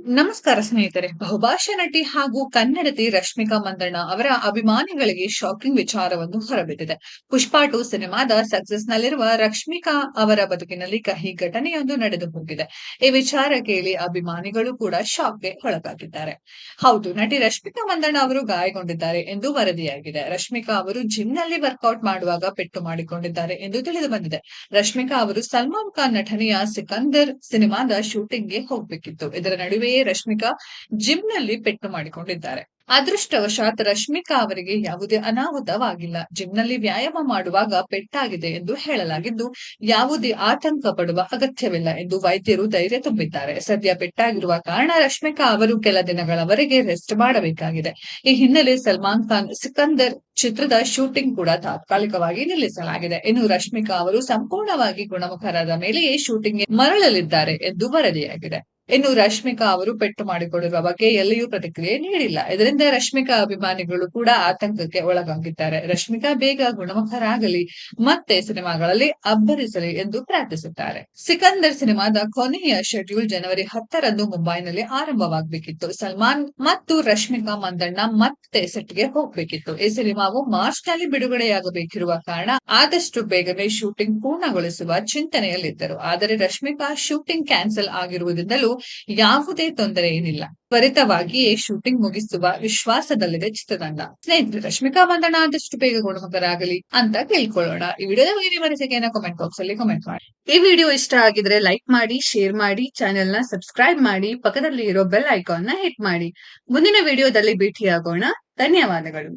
ನಮಸ್ಕಾರ ಸ್ನೇಹಿತರೆ. ಬಹುಭಾಷಾ ನಟಿ ಹಾಗೂ ಕನ್ನಡತಿ ರಶ್ಮಿಕಾ ಮಂದಣ್ಣ ಅವರ ಅಭಿಮಾನಿಗಳಿಗೆ ಶಾಕಿಂಗ್ ವಿಚಾರವೊಂದು ಹೊರಬಿದ್ದಿದೆ. ಪುಷ್ಪಾ 2 ಸಿನಿಮಾದ ಸಕ್ಸಸ್‌ನಲ್ಲಿರುವ ರಶ್ಮಿಕಾ ಅವರ ಬದುಕಿನಲ್ಲಿ ಕಹಿ ಘಟನೆಯೊಂದು ನಡೆದು ಹೋಗಿದೆ. ಈ ವಿಚಾರ ಕೇಳಿ ಅಭಿಮಾನಿಗಳು ಕೂಡ ಶಾಕ್‌ಗೆ ಒಳಗಾಗಿದ್ದಾರೆ. ಹೌದು, ನಟಿ ರಶ್ಮಿಕಾ ಮಂದಣ್ಣ ಅವರು ಗಾಯಗೊಂಡಿದ್ದಾರೆ ಎಂದು ವರದಿಯಾಗಿದೆ. ರಶ್ಮಿಕಾ ಅವರು ಜಿಮ್‌ನಲ್ಲಿ ವರ್ಕೌಟ್ ಮಾಡುವಾಗ ಪೆಟ್ಟು ಮಾಡಿಕೊಂಡಿದ್ದಾರೆ ಎಂದು ತಿಳಿದು ಬಂದಿದೆ. ರಶ್ಮಿಕಾ ಅವರು ಸಲ್ಮಾನ್ ಖಾನ್ ನಟನೆಯ ಸಿಕಂದರ್ ಸಿನಿಮಾದ ಶೂಟಿಂಗ್‌ಗೆ ಹೋಗಬೇಕಿತ್ತು. ಇದರ ನಡುವೆಯೇ ರಶ್ಮಿಕಾ ಜಿಮ್‌ನಲ್ಲಿ ಪೆಟ್ಟು ಮಾಡಿಕೊಂಡಿದ್ದಾರೆ. ಅದೃಷ್ಟವಶಾತ್ ರಶ್ಮಿಕಾ ಅವರಿಗೆ ಯಾವುದೇ ಅನಾಹುತವಾಗಿಲ್ಲ. ಜಿಮ್‌ನಲ್ಲಿ ವ್ಯಾಯಾಮ ಮಾಡುವಾಗ ಪೆಟ್ಟಾಗಿದೆ ಎಂದು ಹೇಳಲಾಗಿದ್ದು, ಯಾವುದೇ ಆತಂಕ ಪಡುವ ಅಗತ್ಯವಿಲ್ಲ ಎಂದು ವೈದ್ಯರು ಧೈರ್ಯ ತುಂಬಿದ್ದಾರೆ. ಸದ್ಯ ಪೆಟ್ಟಾಗಿರುವ ಕಾರಣ ರಶ್ಮಿಕಾ ಅವರು ಕೆಲ ದಿನಗಳವರೆಗೆ ರೆಸ್ಟ್ ಮಾಡಬೇಕಾಗಿದೆ. ಈ ಹಿನ್ನೆಲೆ ಸಲ್ಮಾನ್ ಖಾನ್ ಸಿಕಂದರ್ ಚಿತ್ರದ ಶೂಟಿಂಗ್ ಕೂಡ ತಾತ್ಕಾಲಿಕವಾಗಿ ನಿಲ್ಲಿಸಲಾಗಿದೆ. ಇನ್ನು ರಶ್ಮಿಕಾ ಅವರು ಸಂಪೂರ್ಣವಾಗಿ ಗುಣಮುಖರಾದ ಮೇಲೆಯೇ ಶೂಟಿಂಗ್ಗೆ ಮರಳಲಿದ್ದಾರೆ ಎಂದು ವರದಿಯಾಗಿದೆ. ಇನ್ನು ರಶ್ಮಿಕಾ ಅವರು ಪೆಟ್ಟು ಮಾಡಿಕೊಂಡಿರುವ ಬಗ್ಗೆ ಎಲ್ಲಿಯೂ ಪ್ರತಿಕ್ರಿಯೆ ನೀಡಿಲ್ಲ. ಇದರಿಂದ ರಶ್ಮಿಕಾ ಅಭಿಮಾನಿಗಳು ಕೂಡ ಆತಂಕಕ್ಕೆ ಒಳಗಾಗಿದ್ದಾರೆ. ರಶ್ಮಿಕಾ ಬೇಗ ಗುಣಮುಖರಾಗಲಿ, ಮತ್ತೆ ಸಿನಿಮಾಗಳಲ್ಲಿ ಅಬ್ಬರಿಸಲಿ ಎಂದು ಪ್ರಾರ್ಥಿಸುತ್ತಾರೆ. ಸಿಕಂದರ್ ಸಿನಿಮಾದ ಕೊನೆಯ ಶೆಡ್ಯೂಲ್ ಜನವರಿ 10ರಂದು ಮುಂಬೈನಲ್ಲಿ ಆರಂಭವಾಗಬೇಕಿತ್ತು. ಸಲ್ಮಾನ್ ಮತ್ತು ರಶ್ಮಿಕಾ ಮಂದಣ್ಣ ಮತ್ತೆ ಸೆಟ್ಗೆ ಹೋಗಬೇಕಿತ್ತು. ಈ ಸಿನಿಮಾವು ಮಾರ್ಚ್ನಲ್ಲಿ ಬಿಡುಗಡೆಯಾಗಬೇಕಿರುವ ಕಾರಣ ಆದಷ್ಟು ಬೇಗನೆ ಶೂಟಿಂಗ್ ಪೂರ್ಣಗೊಳಿಸುವ ಚಿಂತನೆಯಲ್ಲಿದ್ದರು. ಆದರೆ ರಶ್ಮಿಕಾ ಶೂಟಿಂಗ್ ಕ್ಯಾನ್ಸಲ್ ಆಗಿರುವುದರಿಂದಲೂ ಯಾವುದೇ ತೊಂದರೆ ಏನಿಲ್ಲ. ತ್ವರಿತವಾಗಿಯೇ ಶೂಟಿಂಗ್ ಮುಗಿಸುವ ವಿಶ್ವಾಸದಲ್ಲಿದೆ ಚಿತ್ರತಂಡ. ಸ್ನೇಹಿತರೆ, ರಶ್ಮಿಕಾ ಮಂದಣ್ಣ ಆದಷ್ಟು ಬೇಗ ಗುಣಮುಖರಾಗಲಿ ಅಂತ ಕೇಳ್ಕೊಳ್ಳೋಣ. ಈ ವಿಡಿಯೋದ ಬಗ್ಗೆ ನಿಮ್ಮ ಅನಿಸಿಕೆಯನ್ನ ಕಾಮೆಂಟ್ ಬಾಕ್ಸ್ ಅಲ್ಲಿ ಕಾಮೆಂಟ್ ಮಾಡಿ. ಈ ವಿಡಿಯೋ ಇಷ್ಟ ಆಗಿದ್ರೆ ಲೈಕ್ ಮಾಡಿ, ಶೇರ್ ಮಾಡಿ, ಚಾನೆಲ್ ನ ಸಬ್ಸ್ಕ್ರೈಬ್ ಮಾಡಿ, ಪಕ್ಕದಲ್ಲಿ ಇರೋ ಬೆಲ್ ಐಕಾನ್ ನ ಹಿಟ್ ಮಾಡಿ. ಮುಂದಿನ ವಿಡಿಯೋದಲ್ಲಿ ಭೇಟಿಯಾಗೋಣ. ಧನ್ಯವಾದಗಳು.